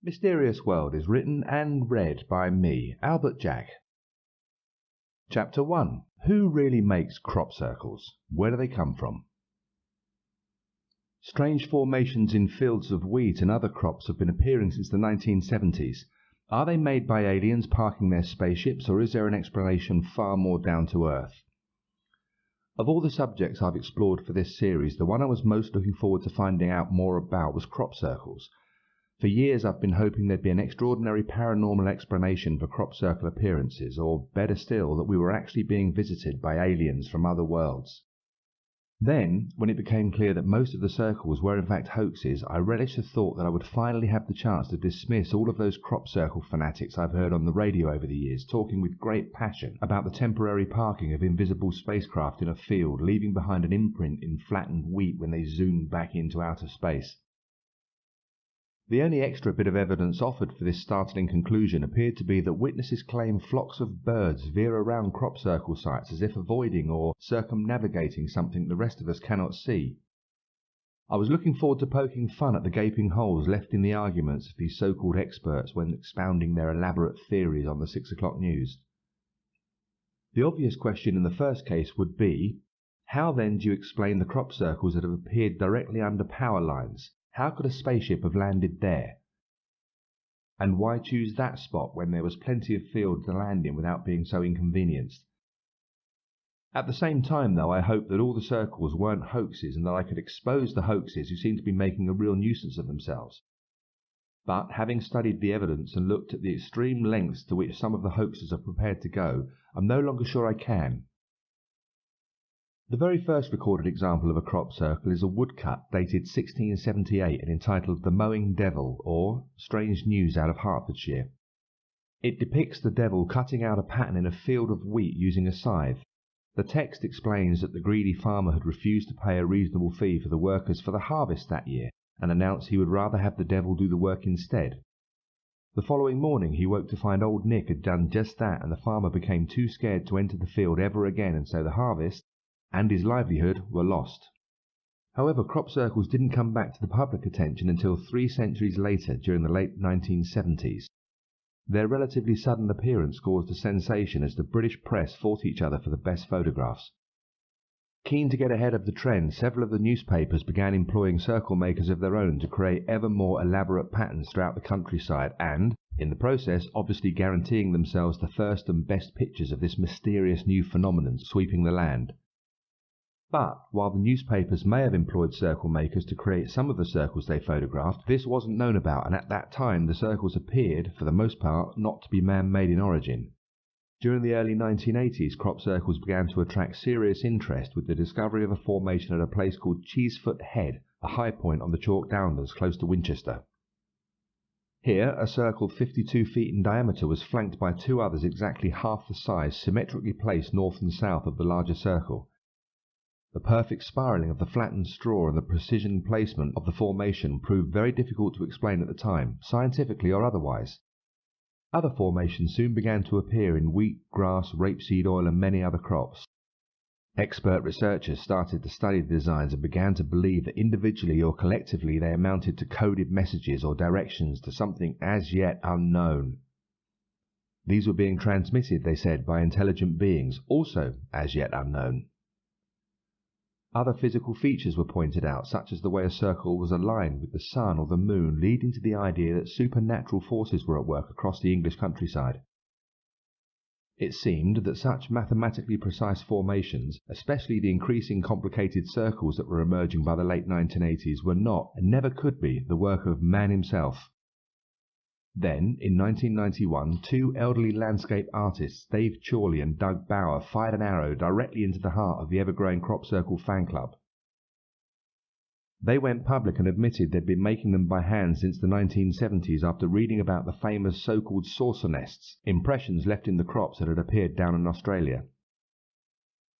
Mysterious World is written and read by me, Albert Jack. Chapter 1. Who really makes crop circles? Where do they come from? Strange formations in fields of wheat and other crops have been appearing since the 1970s. Are they made by aliens parking their spaceships, or is there an explanation far more down to earth? Of all the subjects I've explored for this series, the one I was most looking forward to finding out more about was crop circles. For years I've been hoping there'd be an extraordinary paranormal explanation for crop circle appearances, or better still, that we were actually being visited by aliens from other worlds. Then, when it became clear that most of the circles were in fact hoaxes, I relished the thought that I would finally have the chance to dismiss all of those crop circle fanatics I've heard on the radio over the years, talking with great passion about the temporary parking of invisible spacecraft in a field, leaving behind an imprint in flattened wheat when they zoomed back into outer space. The only extra bit of evidence offered for this startling conclusion appeared to be that witnesses claim flocks of birds veer around crop circle sites as if avoiding or circumnavigating something the rest of us cannot see. I was looking forward to poking fun at the gaping holes left in the arguments of these so-called experts when expounding their elaborate theories on the 6 o'clock news. The obvious question in the first case would be, how then do you explain the crop circles that have appeared directly under power lines? How could a spaceship have landed there? And why choose that spot when there was plenty of field to land in without being so inconvenienced? At the same time, though, I hoped that all the circles weren't hoaxes and that I could expose the hoaxes who seem to be making a real nuisance of themselves. But having studied the evidence and looked at the extreme lengths to which some of the hoaxers are prepared to go, I'm no longer sure I can. The very first recorded example of a crop circle is a woodcut dated 1678 and entitled The Mowing Devil, or Strange News out of Hertfordshire. It depicts the devil cutting out a pattern in a field of wheat using a scythe. The text explains that the greedy farmer had refused to pay a reasonable fee for the workers for the harvest that year, and announced he would rather have the devil do the work instead. The following morning he woke to find Old Nick had done just that, and the farmer became too scared to enter the field ever again, and so the harvest and his livelihood were lost. However, crop circles didn't come back to the public attention until 3 centuries later, during the late 1970s. Their relatively sudden appearance caused a sensation as the British press fought each other for the best photographs. Keen to get ahead of the trend, several of the newspapers began employing circle makers of their own to create ever more elaborate patterns throughout the countryside and, in the process, obviously guaranteeing themselves the first and best pictures of this mysterious new phenomenon sweeping the land. But, while the newspapers may have employed circle makers to create some of the circles they photographed, this wasn't known about, and at that time the circles appeared, for the most part, not to be man-made in origin. During the early 1980s, crop circles began to attract serious interest with the discovery of a formation at a place called Cheesefoot Head, a high point on the Chalk Downlands close to Winchester. Here, a circle 52 feet in diameter was flanked by 2 others exactly half the size, symmetrically placed north and south of the larger circle. The perfect spiralling of the flattened straw and the precision placement of the formation proved very difficult to explain at the time, scientifically or otherwise. Other formations soon began to appear in wheat, grass, rapeseed oil and many other crops. Expert researchers started to study the designs and began to believe that individually or collectively they amounted to coded messages or directions to something as yet unknown. These were being transmitted, they said, by intelligent beings, also as yet unknown. Other physical features were pointed out, such as the way a circle was aligned with the sun or the moon, leading to the idea that supernatural forces were at work across the English countryside. It seemed that such mathematically precise formations, especially the increasing complicated circles that were emerging by the late 1980s, were not, and never could be, the work of man himself. Then, in 1991, 2 elderly landscape artists, Dave Chorley and Doug Bauer, fired an arrow directly into the heart of the ever-growing Crop Circle fan club. They went public and admitted they'd been making them by hand since the 1970s after reading about the famous so-called saucer nests, impressions left in the crops that had appeared down in Australia.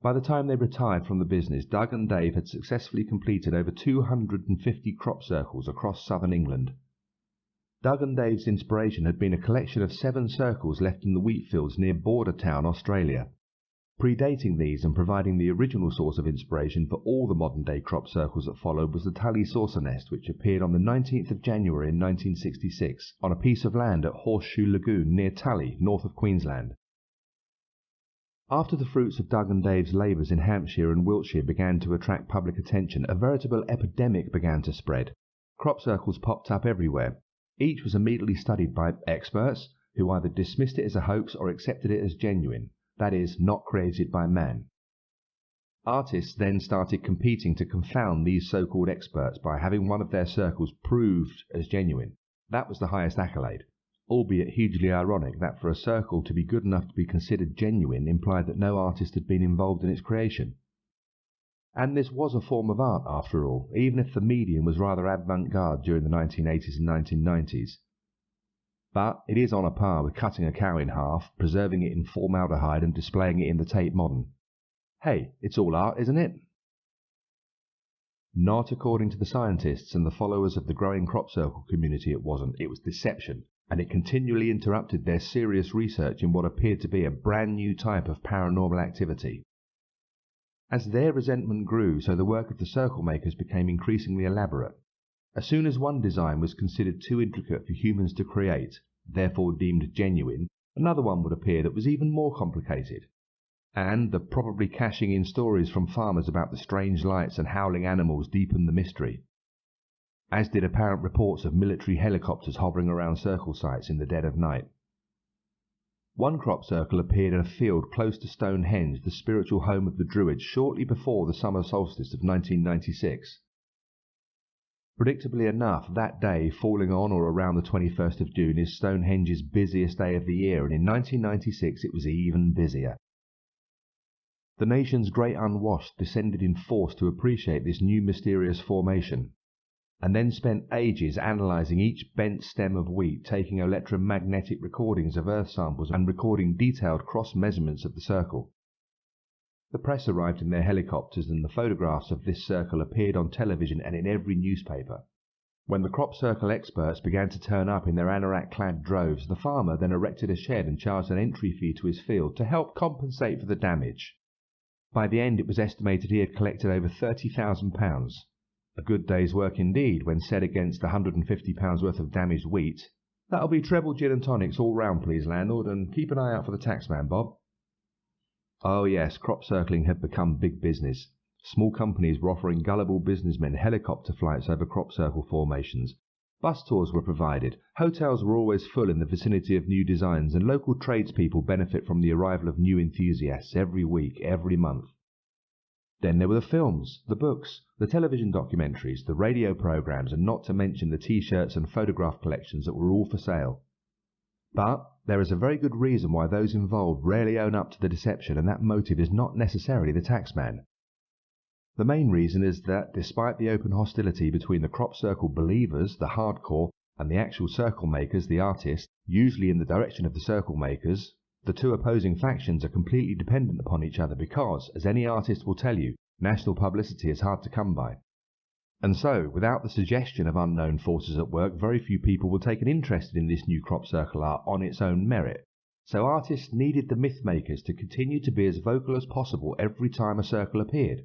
By the time they retired from the business, Doug and Dave had successfully completed over 250 crop circles across southern England. Doug and Dave's inspiration had been a collection of 7 circles left in the wheat fields near Bordertown, Australia. Predating these and providing the original source of inspiration for all the modern-day crop circles that followed was the Tully saucer nest, which appeared on the 19th of January in 1966 on a piece of land at Horseshoe Lagoon near Tully, north of Queensland. After the fruits of Doug and Dave's labours in Hampshire and Wiltshire began to attract public attention, a veritable epidemic began to spread. Crop circles popped up everywhere. Each was immediately studied by experts who either dismissed it as a hoax or accepted it as genuine, that is, not created by man. Artists then started competing to confound these so-called experts by having one of their circles proved as genuine. That was the highest accolade, albeit hugely ironic that for a circle to be good enough to be considered genuine implied that no artist had been involved in its creation. And this was a form of art after all, even if the medium was rather avant-garde during the 1980s and 1990s. But it is on a par with cutting a cow in half, preserving it in formaldehyde and displaying it in the Tate Modern. Hey, it's all art, isn't it? Not according to the scientists and the followers of the growing crop circle community it wasn't. It was deception, and it continually interrupted their serious research in what appeared to be a brand new type of paranormal activity. As their resentment grew, so the work of the circle makers became increasingly elaborate. As soon as one design was considered too intricate for humans to create, therefore deemed genuine, another one would appear that was even more complicated. And the probably cashing in stories from farmers about the strange lights and howling animals deepened the mystery, as did apparent reports of military helicopters hovering around circle sites in the dead of night. One crop circle appeared in a field close to Stonehenge, the spiritual home of the Druids, shortly before the summer solstice of 1996. Predictably enough, that day, falling on or around the 21st of June, is Stonehenge's busiest day of the year, and in 1996 it was even busier. The nation's great unwashed descended in force to appreciate this new mysterious formation, and then spent ages analysing each bent stem of wheat, taking electromagnetic recordings of earth samples and recording detailed cross-measurements of the circle. The press arrived in their helicopters, and the photographs of this circle appeared on television and in every newspaper. When the crop circle experts began to turn up in their anorak-clad droves, the farmer then erected a shed and charged an entry fee to his field to help compensate for the damage. By the end it was estimated he had collected over £30,000. A good day's work indeed, when set against £150 worth of damaged wheat. That'll be treble gin and tonics all round, please, landlord, and keep an eye out for the taxman, Bob. Oh yes, crop circling had become big business. Small companies were offering gullible businessmen helicopter flights over crop circle formations. Bus tours were provided, hotels were always full in the vicinity of new designs, and local tradespeople benefit from the arrival of new enthusiasts every week, every month. Then there were the films, the books, the television documentaries, the radio programs, and not to mention the T-shirts and photograph collections that were all for sale. But there is a very good reason why those involved rarely own up to the deception, and that motive is not necessarily the taxman. The main reason is that, despite the open hostility between the crop circle believers, the hardcore, and the actual circle makers, the artists, usually in the direction of the circle makers, the two opposing factions are completely dependent upon each other because, as any artist will tell you, national publicity is hard to come by. And so, without the suggestion of unknown forces at work, very few people will take an interest in this new crop circle art on its own merit. So artists needed the myth makers to continue to be as vocal as possible every time a circle appeared.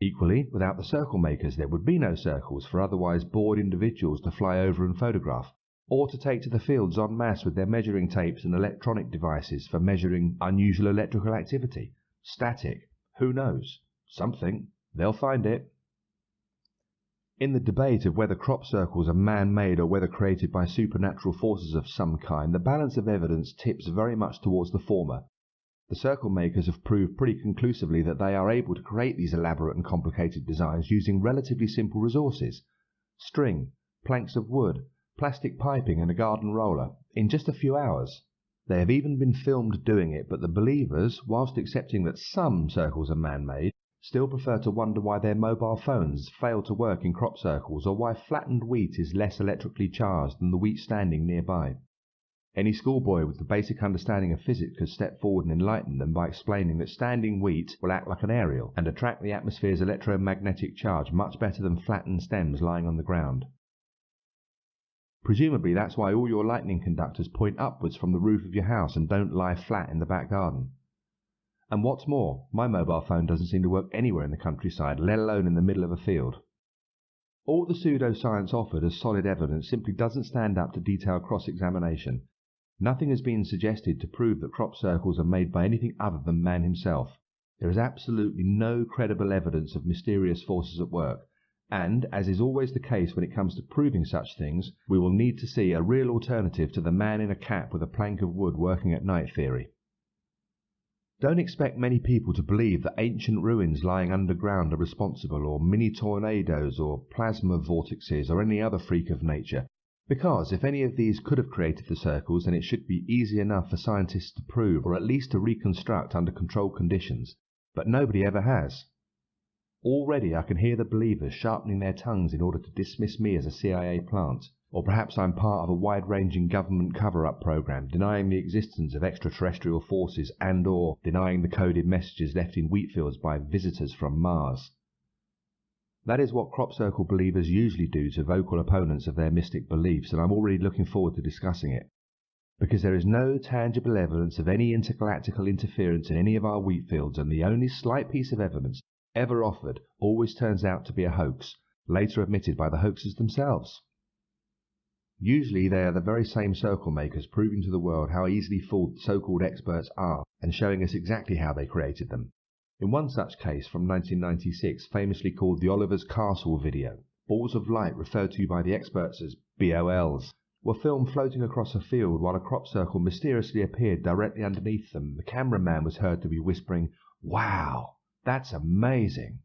Equally, without the circle makers there would be no circles for otherwise bored individuals to fly over and photograph, or to take to the fields en masse with their measuring tapes and electronic devices for measuring unusual electrical activity. Static. Who knows? Something. They'll find it. In the debate of whether crop circles are man-made or whether created by supernatural forces of some kind, the balance of evidence tips very much towards the former. The circle makers have proved pretty conclusively that they are able to create these elaborate and complicated designs using relatively simple resources: string, planks of wood, plastic piping and a garden roller, in just a few hours. They have even been filmed doing it, but the believers, whilst accepting that some circles are man-made, still prefer to wonder why their mobile phones fail to work in crop circles, or why flattened wheat is less electrically charged than the wheat standing nearby. Any schoolboy with the basic understanding of physics could step forward and enlighten them by explaining that standing wheat will act like an aerial and attract the atmosphere's electromagnetic charge much better than flattened stems lying on the ground. Presumably that's why all your lightning conductors point upwards from the roof of your house and don't lie flat in the back garden. And what's more, my mobile phone doesn't seem to work anywhere in the countryside, let alone in the middle of a field. All the pseudoscience offered as solid evidence simply doesn't stand up to detailed cross-examination. Nothing has been suggested to prove that crop circles are made by anything other than man himself. There is absolutely no credible evidence of mysterious forces at work, and, as is always the case when it comes to proving such things, we will need to see a real alternative to the man in a cap with a plank of wood working at night theory. Don't expect many people to believe that ancient ruins lying underground are responsible, or mini-tornadoes, or plasma vortexes, or any other freak of nature, because if any of these could have created the circles, then it should be easy enough for scientists to prove, or at least to reconstruct under controlled conditions. But nobody ever has. Already I can hear the believers sharpening their tongues in order to dismiss me as a CIA plant, or perhaps I'm part of a wide-ranging government cover-up program denying the existence of extraterrestrial forces and/or denying the coded messages left in wheat fields by visitors from Mars. That is what crop circle believers usually do to vocal opponents of their mystic beliefs, and I'm already looking forward to discussing it. Because there is no tangible evidence of any intergalactical interference in any of our wheat fields, and the only slight piece of evidence ever offered always turns out to be a hoax, later admitted by the hoaxers themselves. Usually they are the very same circle makers proving to the world how easily fooled so-called experts are, and showing us exactly how they created them. In one such case from 1996, famously called the Oliver's Castle video, balls of light referred to by the experts as BOLs, were filmed floating across a field while a crop circle mysteriously appeared directly underneath them. The cameraman was heard to be whispering, "Wow, that's amazing."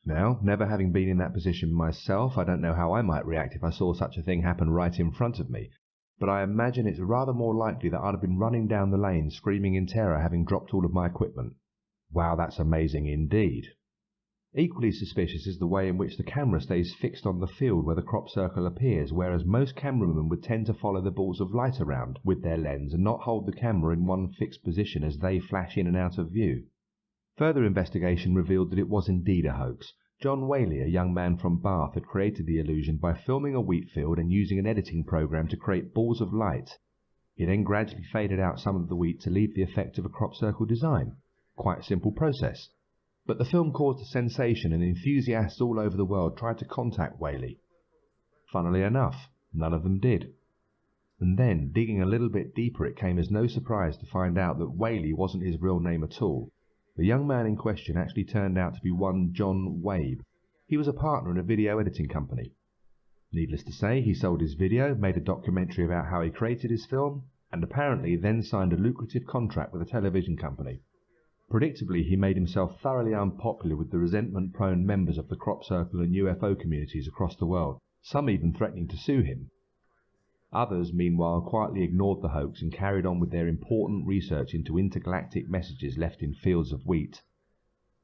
Now, never having been in that position myself, I don't know how I might react if I saw such a thing happen right in front of me, but I imagine it's rather more likely that I'd have been running down the lane screaming in terror, having dropped all of my equipment. Wow, that's amazing indeed. Equally suspicious is the way in which the camera stays fixed on the field where the crop circle appears, whereas most cameramen would tend to follow the balls of light around with their lens and not hold the camera in one fixed position as they flash in and out of view. Further investigation revealed that it was indeed a hoax. John Whaley, a young man from Bath, had created the illusion by filming a wheat field and using an editing program to create balls of light. He then gradually faded out some of the wheat to leave the effect of a crop circle design. Quite a simple process. But the film caused a sensation and enthusiasts all over the world tried to contact Whaley. Funnily enough, none of them did. And then, digging a little bit deeper, it came as no surprise to find out that Whaley wasn't his real name at all. The young man in question actually turned out to be one John Wabe. He was a partner in a video editing company. Needless to say, he sold his video, made a documentary about how he created his film, and apparently then signed a lucrative contract with a television company. Predictably, he made himself thoroughly unpopular with the resentment-prone members of the crop circle and UFO communities across the world, some even threatening to sue him. Others, meanwhile, quietly ignored the hoax and carried on with their important research into intergalactic messages left in fields of wheat.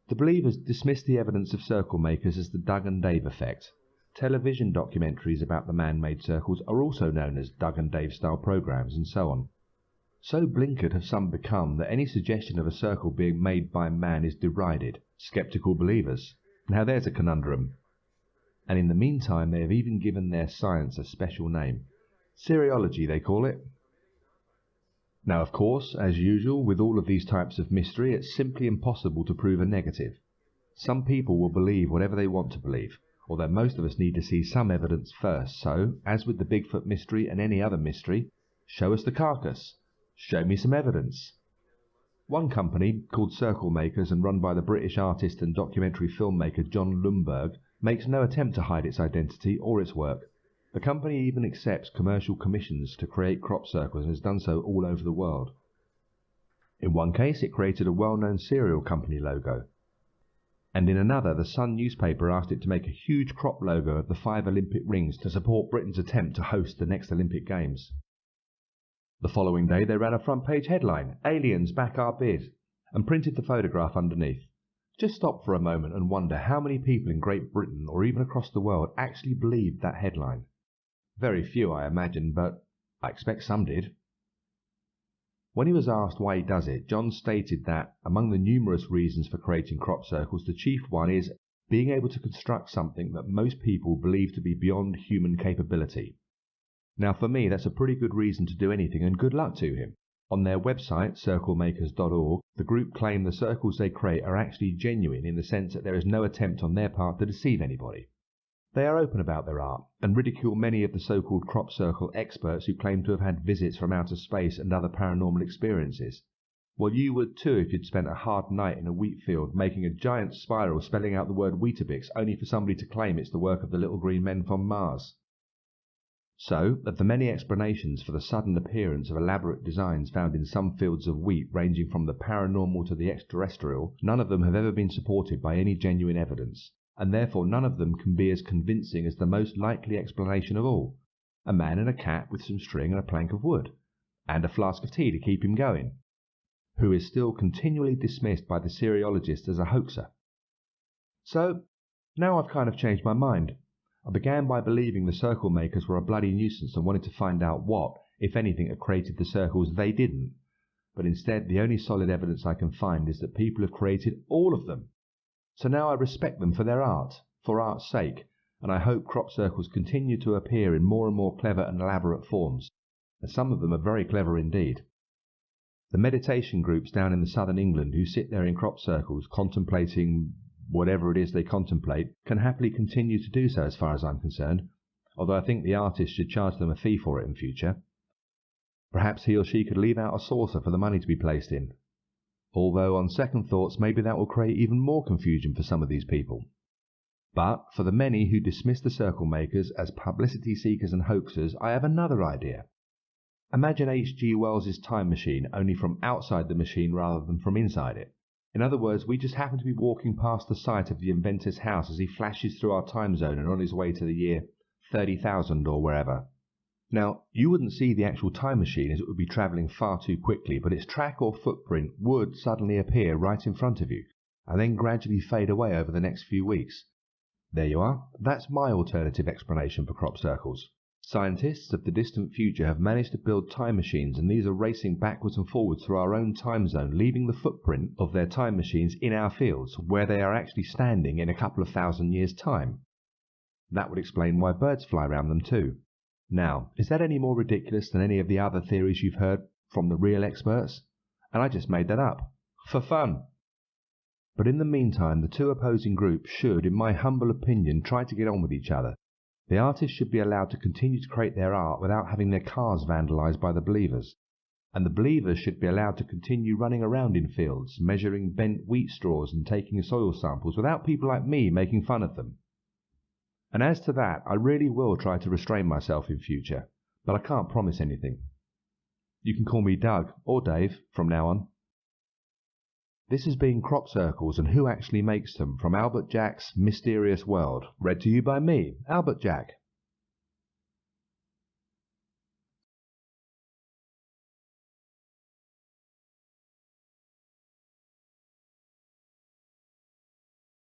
The believers dismissed the evidence of circle makers as the Doug and Dave effect. Television documentaries about the man-made circles are also known as Doug and Dave-style programs, and so on. So blinkered have some become that any suggestion of a circle being made by man is derided. Skeptical believers. Now there's a conundrum. And in the meantime they have even given their science a special name. Seriology, they call it. Now, of course, as usual with all of these types of mystery, it's simply impossible to prove a negative. Some people will believe whatever they want to believe, although most of us need to see some evidence first. So, as with the Bigfoot mystery and any other mystery, show us the carcass. Show me some evidence. One company, called Circle Makers and run by the British artist and documentary filmmaker John Lumberg, makes no attempt to hide its identity or its work. The company even accepts commercial commissions to create crop circles and has done so all over the world. In one case, it created a well-known cereal company logo. And in another, the Sun newspaper asked it to make a huge crop logo of the 5 Olympic rings to support Britain's attempt to host the next Olympic Games. The following day they ran a front-page headline, "Aliens back our bid," and printed the photograph underneath. Just stop for a moment and wonder how many people in Great Britain or even across the world actually believed that headline. Very few, I imagine, but I expect some did. When he was asked why he does it, John stated that, among the numerous reasons for creating crop circles, the chief one is being able to construct something that most people believe to be beyond human capability. Now for me, that's a pretty good reason to do anything, and good luck to him. On their website, circlemakers.org, the group claim the circles they create are actually genuine in the sense that there is no attempt on their part to deceive anybody. They are open about their art and ridicule many of the so-called crop circle experts who claim to have had visits from outer space and other paranormal experiences. Well, you would too if you'd spent a hard night in a wheat field making a giant spiral spelling out the word Weetabix only for somebody to claim it's the work of the little green men from Mars. So, of the many explanations for the sudden appearance of elaborate designs found in some fields of wheat ranging from the paranormal to the extraterrestrial, none of them have ever been supported by any genuine evidence, and therefore none of them can be as convincing as the most likely explanation of all: a man and a cat with some string and a plank of wood, and a flask of tea to keep him going, who is still continually dismissed by the Siriologists as a hoaxer. So, now I've kind of changed my mind. I began by believing the circle makers were a bloody nuisance and wanted to find out what, if anything, had created the circles they didn't. But instead, the only solid evidence I can find is that people have created all of them. So now I respect them for their art, for art's sake, and I hope crop circles continue to appear in more and more clever and elaborate forms, and some of them are very clever indeed. The meditation groups down in the southern England who sit there in crop circles contemplating whatever it is they contemplate can happily continue to do so as far as I'm concerned, although I think the artist should charge them a fee for it in future. Perhaps he or she could leave out a saucer for the money to be placed in, although on second thoughts maybe that will create even more confusion for some of these people. But for the many who dismiss the circle makers as publicity seekers and hoaxers, I have another idea. Imagine H.G. Wells's time machine, only from outside the machine rather than from inside it. In other words, we just happen to be walking past the site of the inventor's house as he flashes through our time zone and on his way to the year 30,000 or wherever. Now, you wouldn't see the actual time machine as it would be travelling far too quickly, but its track or footprint would suddenly appear right in front of you, and then gradually fade away over the next few weeks. There you are. That's my alternative explanation for crop circles. Scientists of the distant future have managed to build time machines, and these are racing backwards and forwards through our own time zone, leaving the footprint of their time machines in our fields, where they are actually standing in a couple of thousand years' time. That would explain why birds fly around them too. Now, is that any more ridiculous than any of the other theories you've heard from the real experts? And I just made that up. For fun. But in the meantime, the two opposing groups should, in my humble opinion, try to get on with each other. The artists should be allowed to continue to create their art without having their cars vandalised by the believers. And the believers should be allowed to continue running around in fields, measuring bent wheat straws and taking soil samples without people like me making fun of them. And as to that, I really will try to restrain myself in future, but I can't promise anything. You can call me Doug or Dave from now on. This has been Crop Circles and Who Actually Makes Them from Albert Jack's Mysterious World, read to you by me, Albert Jack.